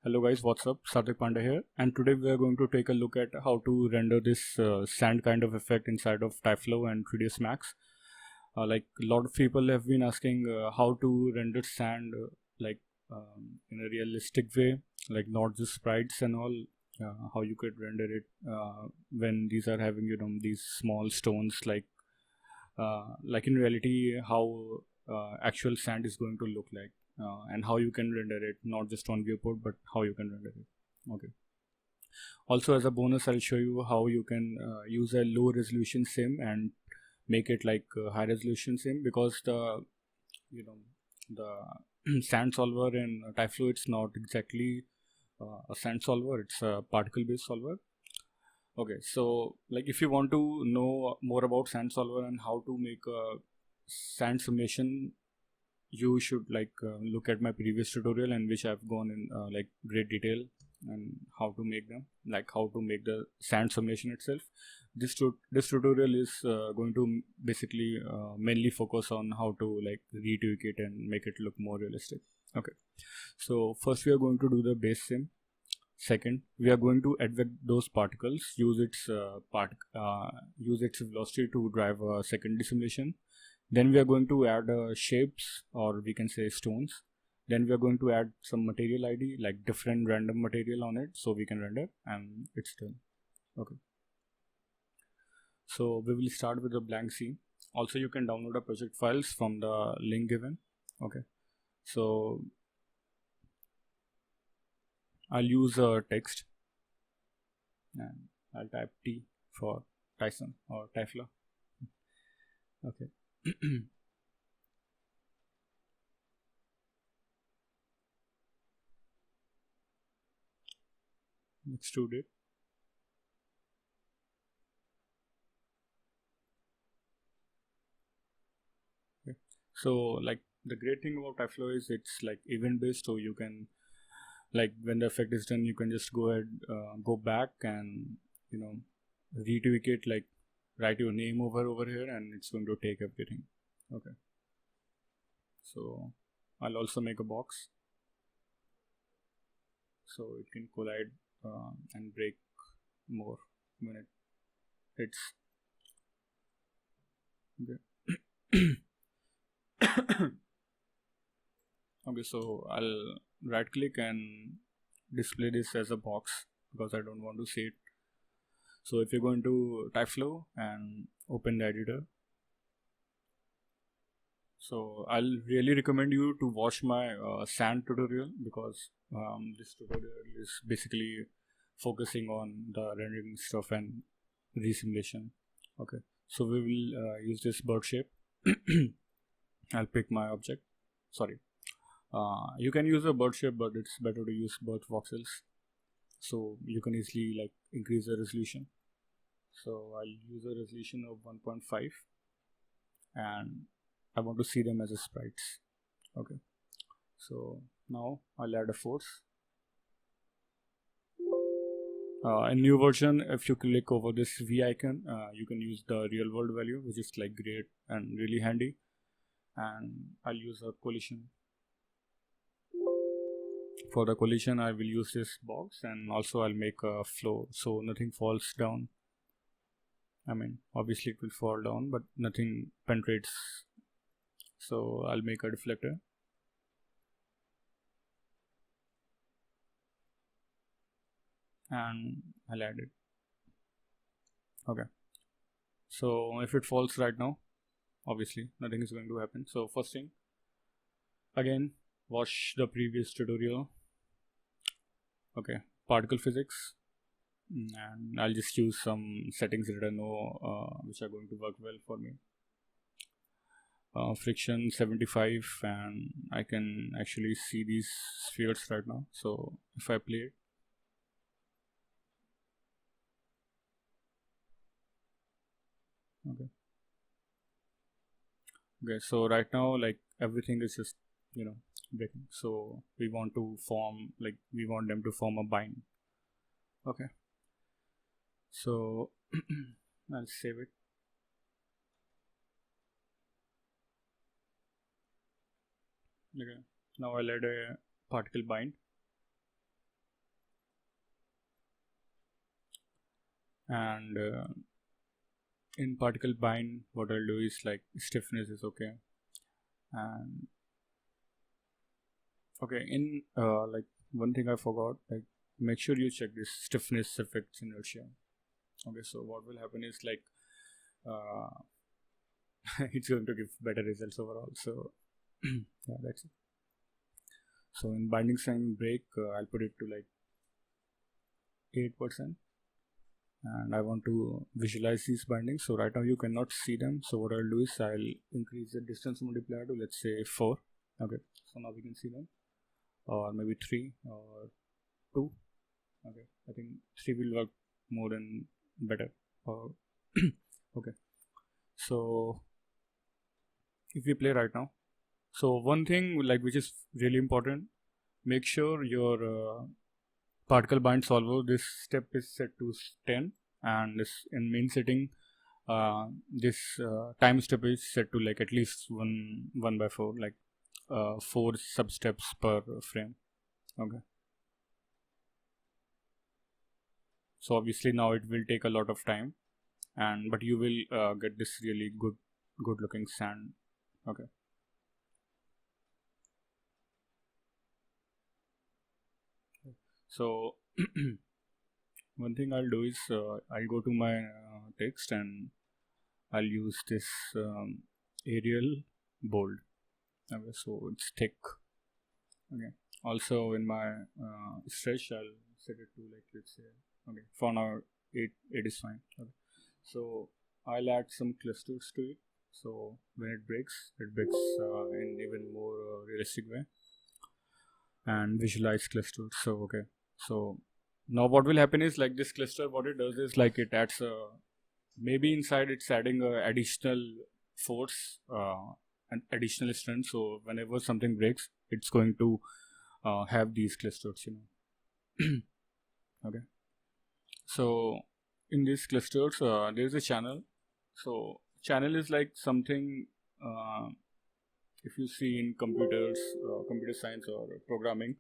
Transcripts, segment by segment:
Hello guys, what's up? Sarthak Pandey here, and today we are going to take a look at how to render this sand kind of effect inside of TyFlow and 3ds Max. Like a lot of people have been asking how to render sand in a realistic way, like not just sprites and all. How you could render it when these are having these small stones, like in reality how actual sand is going to look like. And how you can render it, not just on viewport but how you can render it. Okay, also as a bonus I'll show you how you can use a low resolution sim and make it like high resolution sim, because the sand solver in TyFlow, it's not exactly a sand solver, it's a particle based solver. Okay, so like if you want to know more about sand solver and how to make a sand simulation, you should look at my previous tutorial in which I've gone in like great detail and how to make them, like how to make the sand simulation itself. This tutorial is going to basically mainly focus on how to like retweak it and make it look more realistic. Okay, so first we are going to do the base sim. Second, we are going to advect those particles, use its velocity to drive a secondary simulation. Then we are going to add shapes, or we can say stones. Then we are going to add some material ID, like different random material on it, so we can render, and it's done. Okay, so we will start with a blank scene. Also, you can download the project files from the link given. Okay, so I'll use text, and I'll type T for Tyson or TyFlow. Okay. Extrude it. Okay. So like the great thing about TyFlow is it's like event based, so you can, like when the effect is done, you can just go ahead, go back and retweak it, like write your name over here, and it's going to take everything. Okay, so I'll also make a box so it can collide and break more when it hits. Okay. Okay, so I'll right click and display this as a box because I don't want to see it. So if you're going to TyFlow and open the editor, so I'll really recommend you to watch my sand tutorial, because this tutorial is basically focusing on the rendering stuff and resimulation. Okay, so we will use this bird shape. I'll pick my object. Sorry, you can use a bird shape, but it's better to use bird voxels, so you can easily like increase the resolution. So I'll use a resolution of 1.5, and I want to see them as a sprites. Okay, so now I'll add a force. In new version, if you click over this V icon, you can use the real world value, which is like great and really handy. And I'll use a collision. For the collision, I will use this box, and also I'll make a flow so nothing falls down. I mean, obviously it will fall down, but nothing penetrates. So I'll make a deflector. And I'll add it. Okay, so if it falls right now, obviously nothing is going to happen. So first thing, again, watch the previous tutorial. Okay, particle physics, and I'll just use some settings that I know which are going to work well for me. Friction 75, and I can actually see these spheres right now. So if I play it, okay, so right now like everything is just breaking. So we want to form, like we want them to form a bind. Okay, so I'll save it. Okay, now I'll add a particle bind. And in particle bind, what I'll do is like stiffness is okay. And okay, in like one thing I forgot, like make sure you check this stiffness affects inertia. Okay, so what will happen is like it's going to give better results overall. So yeah, that's it. So in binding strength break, I'll put it to like 8%, and I want to visualize these bindings. So right now you cannot see them. So what I'll do is I'll increase the distance multiplier to, let's say, 4. Okay, so now we can see them, or maybe 3 or 2. Okay, I think 3 will work more than better. Okay, so if we play right now, so one thing like which is really important, make sure your particle bind solver, this step is set to 10, and this in main setting this time step is set to like at least 1/4, like 4 sub steps per frame. Okay, so obviously now it will take a lot of time, and but you will get this really good looking sand. Okay, so one thing I'll do is I'll go to my text and I'll use this Arial bold. Okay, so it's thick. Okay, also in my stretch I'll set it to like, let's say, okay, for now it is fine. Okay, so I'll add some clusters to it, so when it breaks in even more realistic way, and visualize clusters. So okay, so now what will happen is like this cluster, what it does is like it adds maybe inside it's adding additional force and additional strength. So whenever something breaks, it's going to have these clusters, Okay, so in these clusters there is a channel. So channel is like something, if you see in computers, computer science or programming,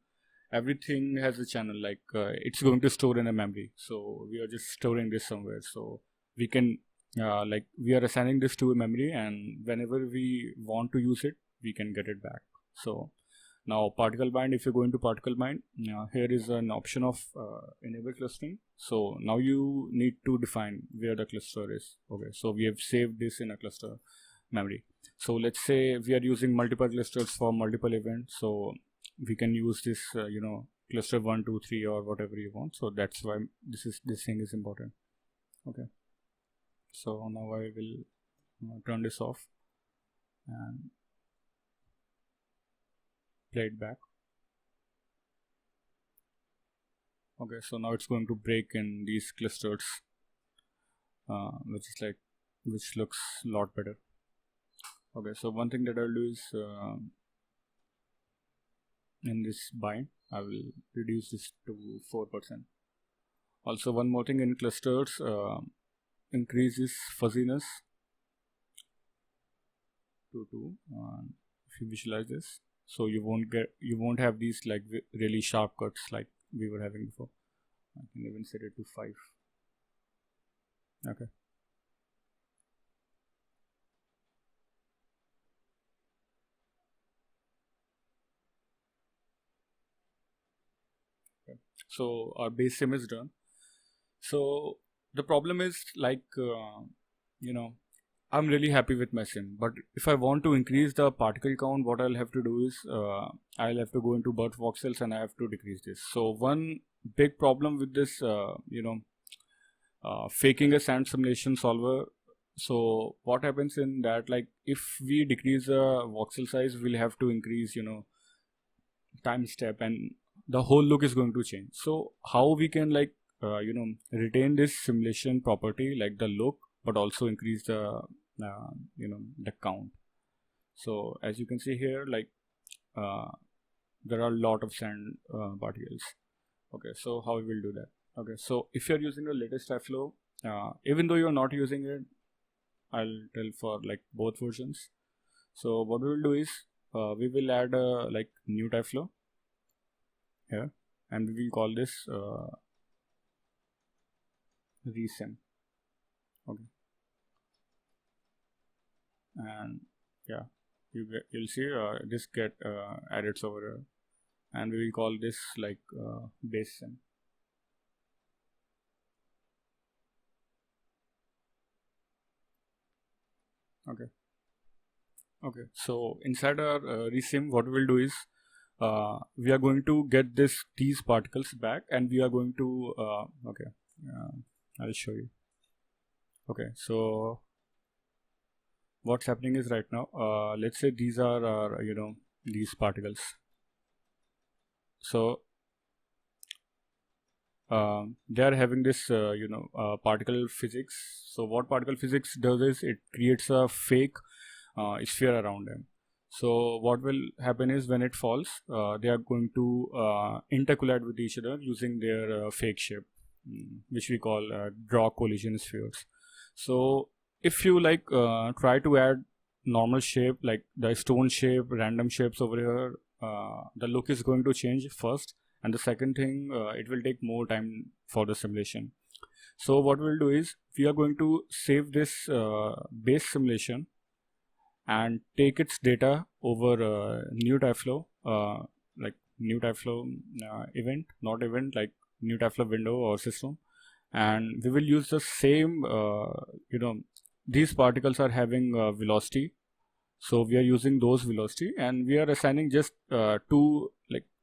everything has a channel, like it's going to store in a memory. So we are just storing this somewhere, so we can like we are assigning this to a memory, and whenever we want to use it, we can get it back. So now particle bind, if you go into particle bind, here is an option of enable clustering. So now you need to define where the cluster is. Okay, so we have saved this in a cluster memory. So let's say we are using multiple clusters for multiple events, so we can use this cluster 1 2 3 or whatever you want. So that's why this thing is important. Okay, so now I will turn this off and play it back. Okay, so now it's going to break in these clusters, which looks a lot better. Okay, so one thing that I'll do is in this bind I will reduce this to 4%. Also one more thing, in clusters, increases fuzziness to 2. If you visualize this, so you won't have these like really sharp cuts like we were having before. I can even set it to 5. Okay, so our base sim is done. So the problem is like I'm really happy with my sim, but if I want to increase the particle count, what I'll have to do is I'll have to go into birth voxels and I have to decrease this. So one big problem with this faking a sand simulation solver, so what happens in that, like if we decrease the voxel size, we'll have to increase time step, and the whole look is going to change. So how we can like retain this simulation property, like the look, but also increase the the count. So as you can see here, like there are a lot of sand particles. Okay, so how we will do that? Okay, so if you're using the latest TyFlow, even though you're not using it, I'll tell for like both versions. So what we will do is we will add a like new TyFlow here, and we will call this resim. Okay, and yeah, you'll see this get added over here, and we will call this like base sim. Okay. Okay, so inside our resim, what we will do is we are going to get these particles back, and we are going to okay, uh, I'll show you. Okay, so what's happening is right now, let's say these are our, these particles. So they are having this particle physics. So what particle physics does is it creates a fake sphere around them. So what will happen is when it falls, they are going to intercollide with each other using their fake shape, which we call draw collision spheres. So if you like try to add normal shape like the stone shape, random shapes over here, the look is going to change first, and the second thing, it will take more time for the simulation. So what we'll do is we are going to save this base simulation and take its data over new TyFlow, like new TyFlow event, not event, like new TyFlow window or system, and we will use the same. These particles are having velocity, so we are using those velocity, and we are assigning just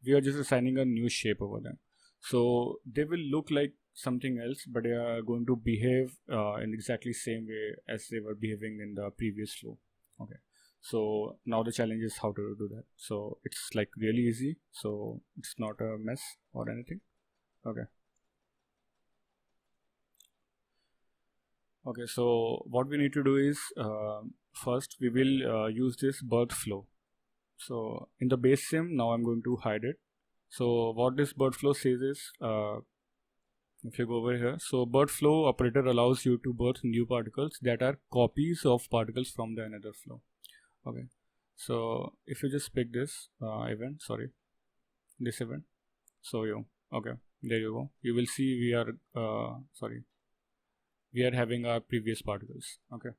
we are just assigning a new shape over them. So they will look like something else, but they are going to behave in exactly same way as they were behaving in the previous flow. Okay, so now the challenge is how to do that. So it's like really easy, so it's not a mess or anything. Okay. Okay, so what we need to do is first we will use this birth flow. So in the base sim, now I'm going to hide it. So what this birth flow says is, if you go over here, so birth flow operator allows you to birth new particles that are copies of particles from the another flow. Okay, so if you just pick this event, this event, so okay, there you go. You will see we are having our previous particles. Okay,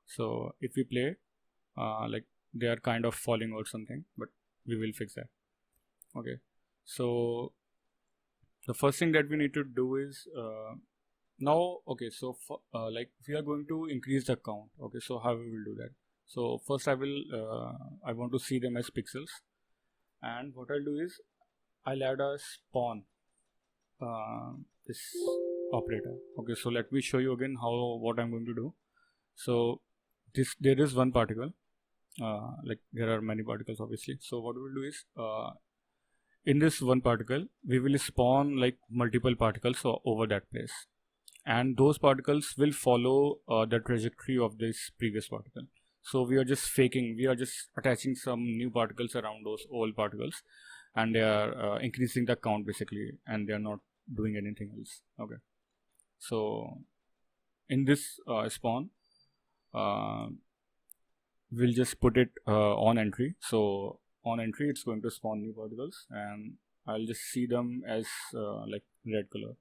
so if we play, like they are kind of falling or something, but we will fix that. Okay, so the first thing that we need to do is now, okay, so like we are going to increase the count. Okay, so how we will do that? So first I want to see them as pixels, and what I'll do is I'll add a spawn this operator. Okay, so let me show you again what I'm going to do. So there is one particle, like there are many particles obviously. So what we'll do is in this one particle we will spawn like multiple particles over that place, and those particles will follow the trajectory of this previous particle. So we are just attaching some new particles around those old particles, and they are increasing the count basically, and they are not doing anything else. Okay, so in this spawn, uh, we'll just put it on entry. So on entry it's going to spawn new particles, and I'll just see them as like red color.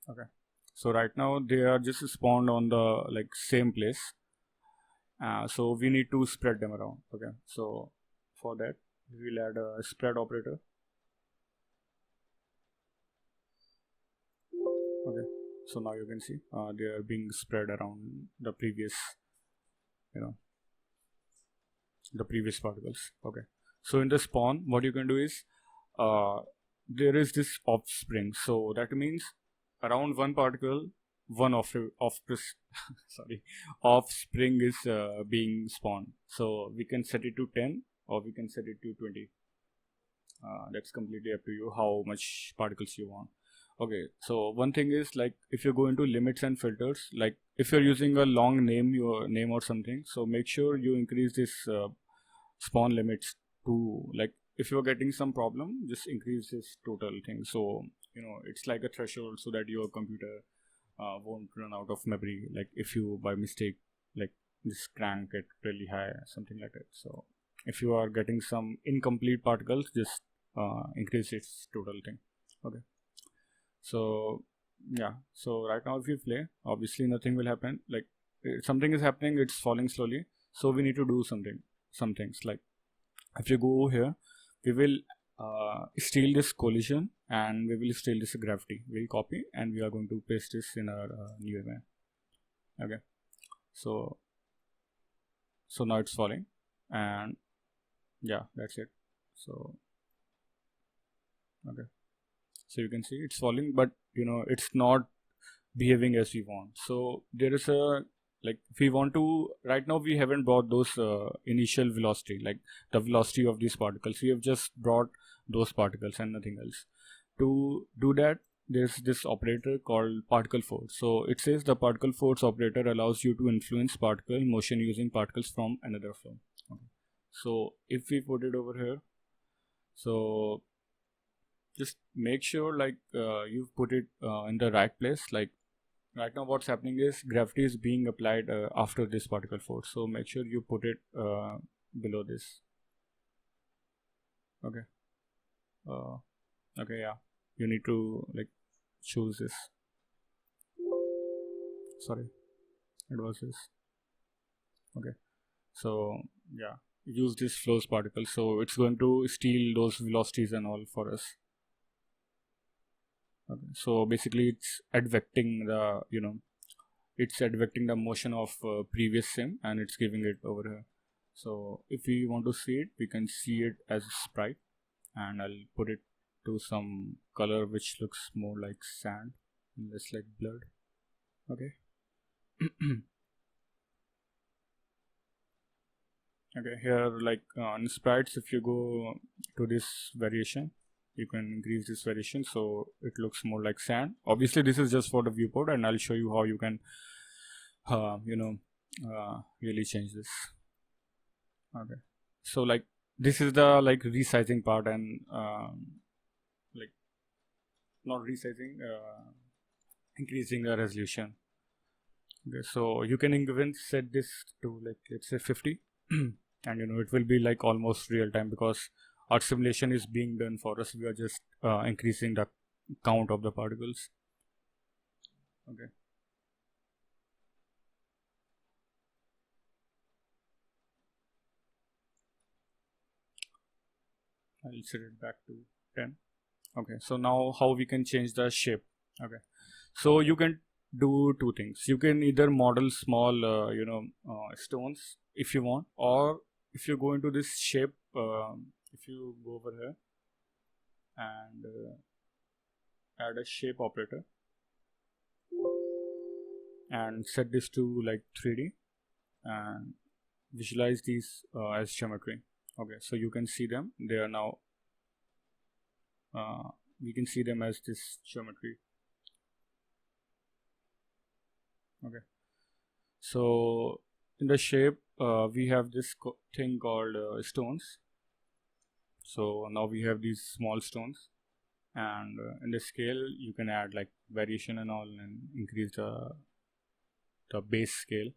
Okay, so right now they are just spawned on the like same place, so we need to spread them around. Okay, so for that we will add a spread operator. Okay, so now you can see they are being spread around the previous, you know the previous particles. Okay, so in the spawn what you can do is there is this offspring, so that means around one particle one sorry, offspring is being spawned. So we can set it to 10 or we can set it to 20. That's completely up to you how much particles you want. Okay, so one thing is like if you go into limits and filters, like if you're using a long your name or something, so make sure you increase this spawn limits to, like, if you're getting some problem, just increase this total thing. So it's like a threshold so that your computer won't run out of memory, like if you by mistake like just crank it really high, something like that. So if you are getting some incomplete particles, just increase its total thing. Okay, So yeah, so right now if you play, obviously nothing will happen. Like something is happening, it's falling slowly. So we need to do some things. Like if you go here, we will steal this collision and we will steal this gravity. We'll copy and we are going to paste this in our new event. Okay, so now it's falling, and yeah, that's it. So okay, so you can see it's falling, but it's not behaving as we want. So there is a, like, if we want to, right now we haven't brought those initial velocity, like the velocity of these particles. We have just brought those particles and nothing else. To do that, there's this operator called particle force. So it says the particle force operator allows you to influence particle motion using particles from another flow. Okay. So if we put it over here, so just make sure like you put it in the right place. Like right now what's happening is gravity is being applied after this particle force, so make sure you put it below this. Okay, okay, yeah, you need to like choose this. Sorry, it was this. Okay, so yeah, use this flows particle, so it's going to steal those velocities and all for us. Okay, so basically it's advecting the it's advecting the motion of previous sim and it's giving it over here. So if we want to see it, we can see it as a sprite, and I'll put it to some color which looks more like sand and less like blood. Okay. Okay, here like on sprites, if you go to this variation, you can increase this variation so it looks more like sand. Obviously this is just for the viewport, and I'll show you how you can really change this. Okay, so like this is the like resizing part, and like not resizing, increasing the resolution. Okay, so you can even set this to like, let's say 50 and it will be like almost real time, because our simulation is being done for us. We are just increasing the count of the particles. Okay, I'll set it back to 10. Okay, so now how we can change the shape. Okay, so you can do two things. You can either model small stones if you want, or if you go into this shape, if you go over here and add a shape operator and set this to like 3D and visualize these as geometry. Okay, so you can see them, they are now we can see them as this geometry. Okay, so in the shape we have this thing called stones. So now we have these small stones, and in the scale you can add like variation and all, and increase the base scale.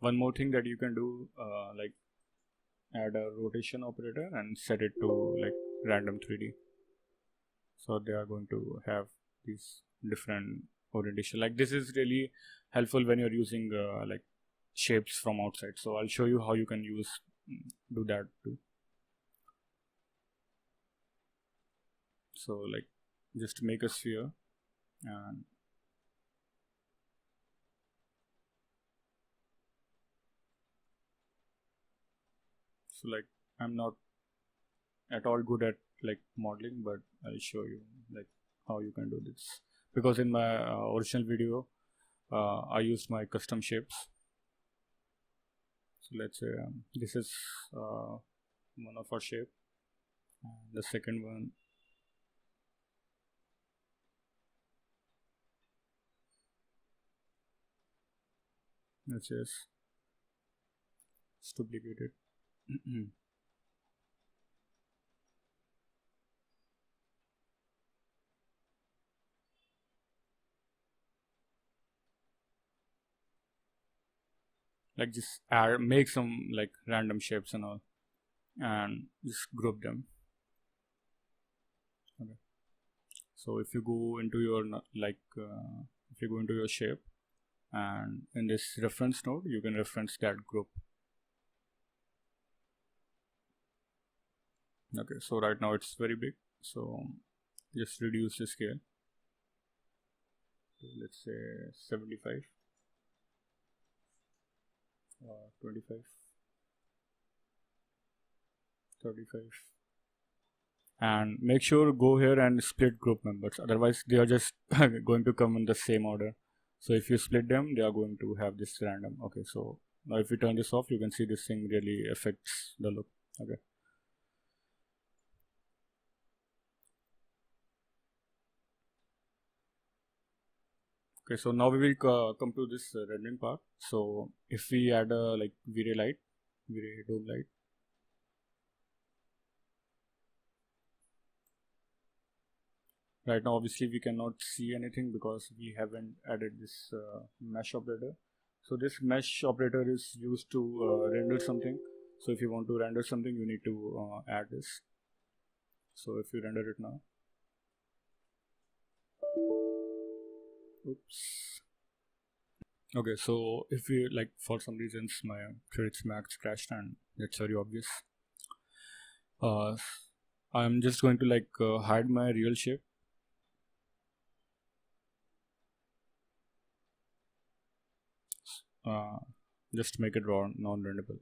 One more thing that you can do, like add a rotation operator and set it to like random 3D. So they are going to have these different orientation. Like this is really helpful when you're using like shapes from outside. So I'll show you how you can do that too. So like just make a sphere, and so like I'm not at all good at like modeling, but I'll show you like how you can do this, because in my original video I used my custom shapes. So let's say this is one of our shape, and the second one let's just duplicate it. Like just make some like random shapes and all, and just group them. Okay, So if you go into your if you go into your shape, and in this reference node you can reference that group. Okay, so right now it's very big, so just reduce the scale to, let's say, 75 or 25, 35, and make sure go here and split group members, otherwise they are just going to come in the same order. So if you split them, they are going to have this random. Okay, so now if you turn this off, you can see this thing really affects the look. Okay. Okay, so now we will come to this rendering part. So if we add a V-ray light, V-ray dome light, right now obviously we cannot see anything because we haven't added this mesh operator. So this mesh operator is used to render something. So if you want to render something, you need to add this. So if you render it now, oops. Okay, so if we for some reasons my 3ds Max crashed, and that's very obvious. I'm just going to hide my real shape. Just make it raw, non-renderable.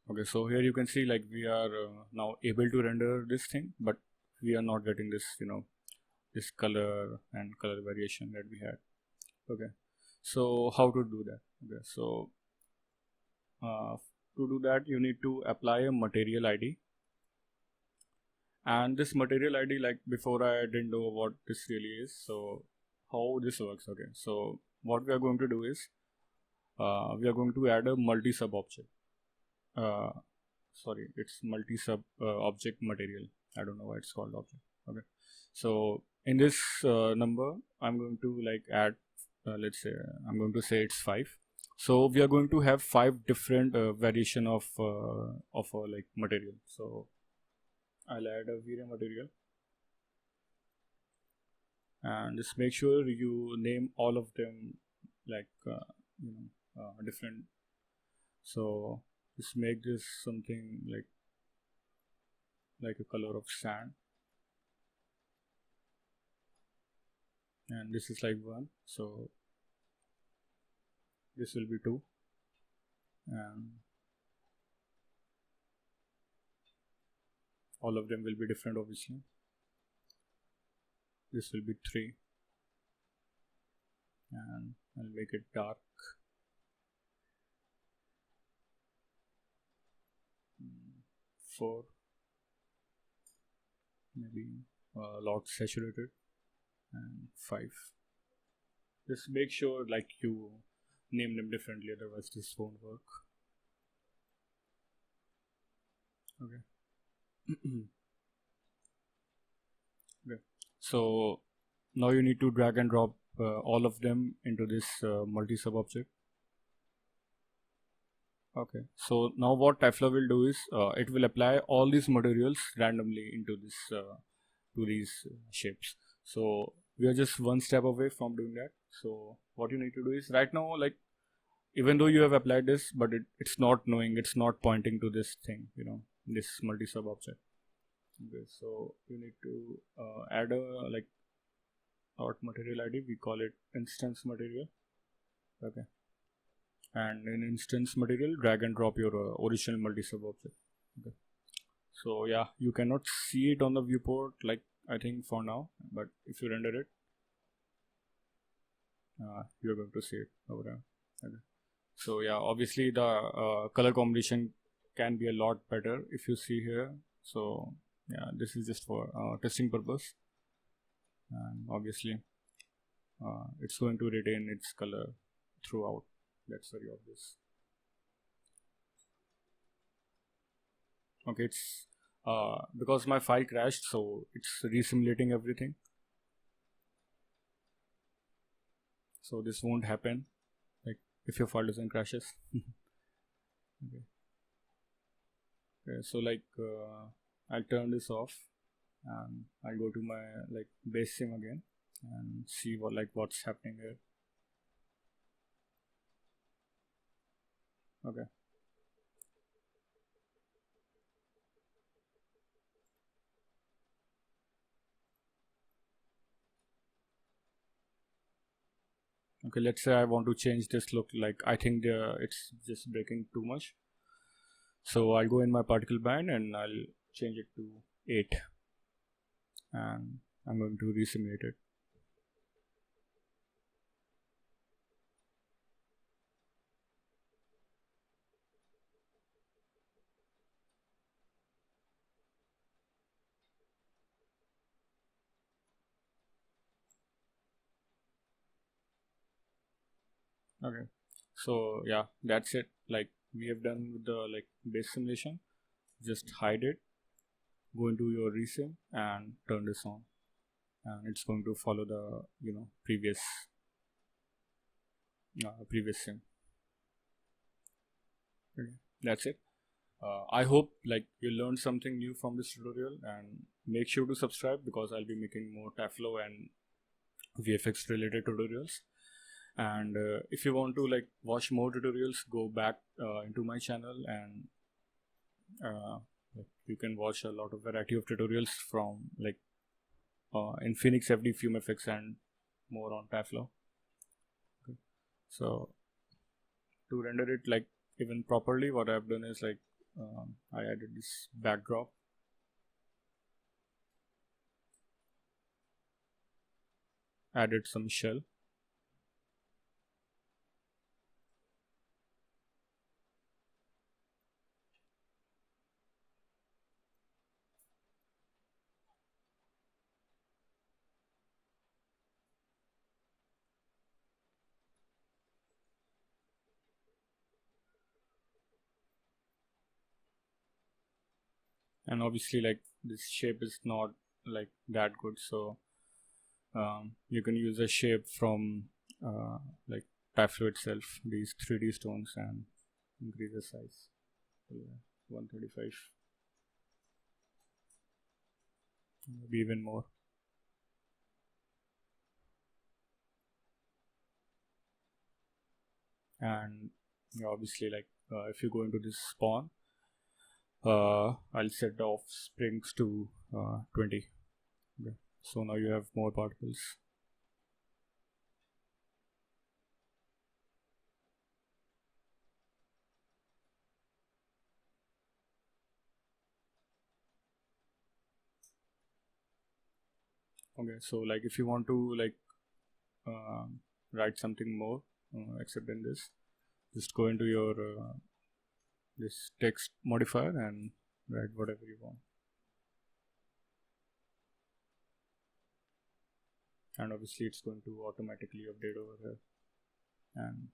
Okay, so here you can see we are now able to render this thing, but we are not getting this, this color and color variation that we had. Okay, so how to do that? Okay, so to do that you need to apply a material ID, and this material ID, before I didn't know what this really is, so how this works. Okay, so what we are going to do is we are going to add a multi-sub object. Sorry, it's multi-sub object material. I don't know why it's called object. Okay, so in this number I'm going to add let's say I'm going to say it's 5. So we are going to have 5 different variation of material. So I'll add a V-ray material, and just make sure you name all of them different. So just make this something like a color of sand, and this is 1, so this will be 2, and all of them will be different obviously. This will be 3, and I'll make it dark. 4, maybe a lot saturated, and 5. Just make sure you name them differently, otherwise this won't work. Okay. Okay, so now you need to drag and drop all of them into this multi-sub object. Okay, so now what TyFlow will do is it will apply all these materials randomly into this to these shapes. So we are just one step away from doing that. So what you need to do is, right now even though you have applied this, but it's not knowing, it's not pointing to this thing, this multi-sub object. Okay, so you need to add a not material ID, we call it instance material. Okay, and in instance material, drag and drop your original multi-sub object. Okay, so yeah, you cannot see it on the viewport I think for now, but if you render it, you're going to see it over there. Okay, so yeah, obviously the color combination can be a lot better if you see here. So yeah, this is just for testing purpose, and obviously it's going to retain its color throughout. That's very obvious. Okay, it's because my file crashed, so it's resimulating everything, so this won't happen if your file doesn't crashes. Okay. Okay, so I'll turn this off. and I'll go to my like base sim again and see what's happening here. Okay. Okay, let's say I want to change this look. Like I think it's just breaking too much. So I'll go in my particle band and I'll change it to 8, and I'm going to resimulate it. Okay, so yeah, that's it. Like we have done with the like base simulation. Just hide it, go into your resim and turn this on, and it's going to follow the previous sim. Okay. That's it. I hope like you learned something new from this tutorial, and make sure to subscribe because I'll be making more TyFlow and VFX related tutorials. And if you want to like watch more tutorials, go back into my channel, and like, you can watch a lot of variety of tutorials from like Infinix FD, FumeFX, and more on TyFlow. Okay. So to render it like even properly, what I've done is like I added this backdrop, added some shell, and obviously like this shape is not like that good, so you can use a shape from like TyFlow itself, these 3D stones, and increase the size. So, yeah, 135, maybe even more. And obviously like if you go into this spawn, I'll set the off springs to 20. Okay. So now you have more particles. Okay, so like if you want to like write something more except in this, just go into your this text modifier and write whatever you want, and obviously it's going to automatically update over here, and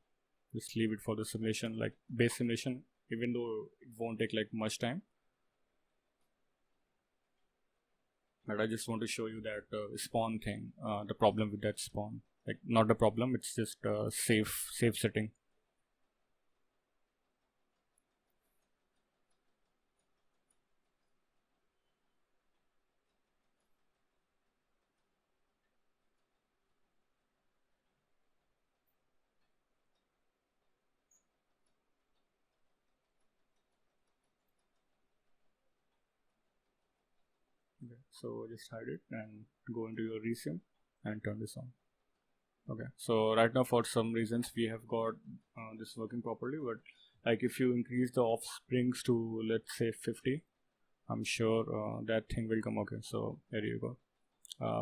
just leave it for the simulation, like base simulation, even though it won't take like much time. But I just want to show you that spawn thing, the problem with that spawn, like not the problem, it's just a safe setting. Okay, so just hide it and go into your resim and turn this on. Okay, so right now for some reasons we have got this working properly, but like if you increase the offsprings to let's say 50, I'm sure that thing will come. Okay, so there you go.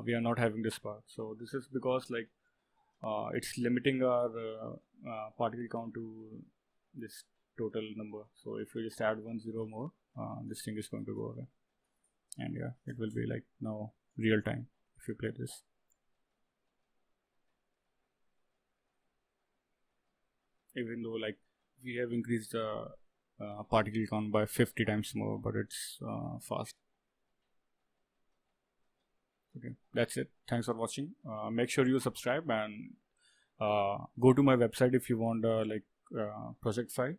We are not having this part, so this is because like it's limiting our particle count to this total number. So if we just add 10 more, this thing is going to go away, and yeah, it will be like now real time if you play this. Even though like we have increased the particle count by 50 times more, but it's fast. Okay, that's it. Thanks for watching. Make sure you subscribe and go to my website if you want like project file.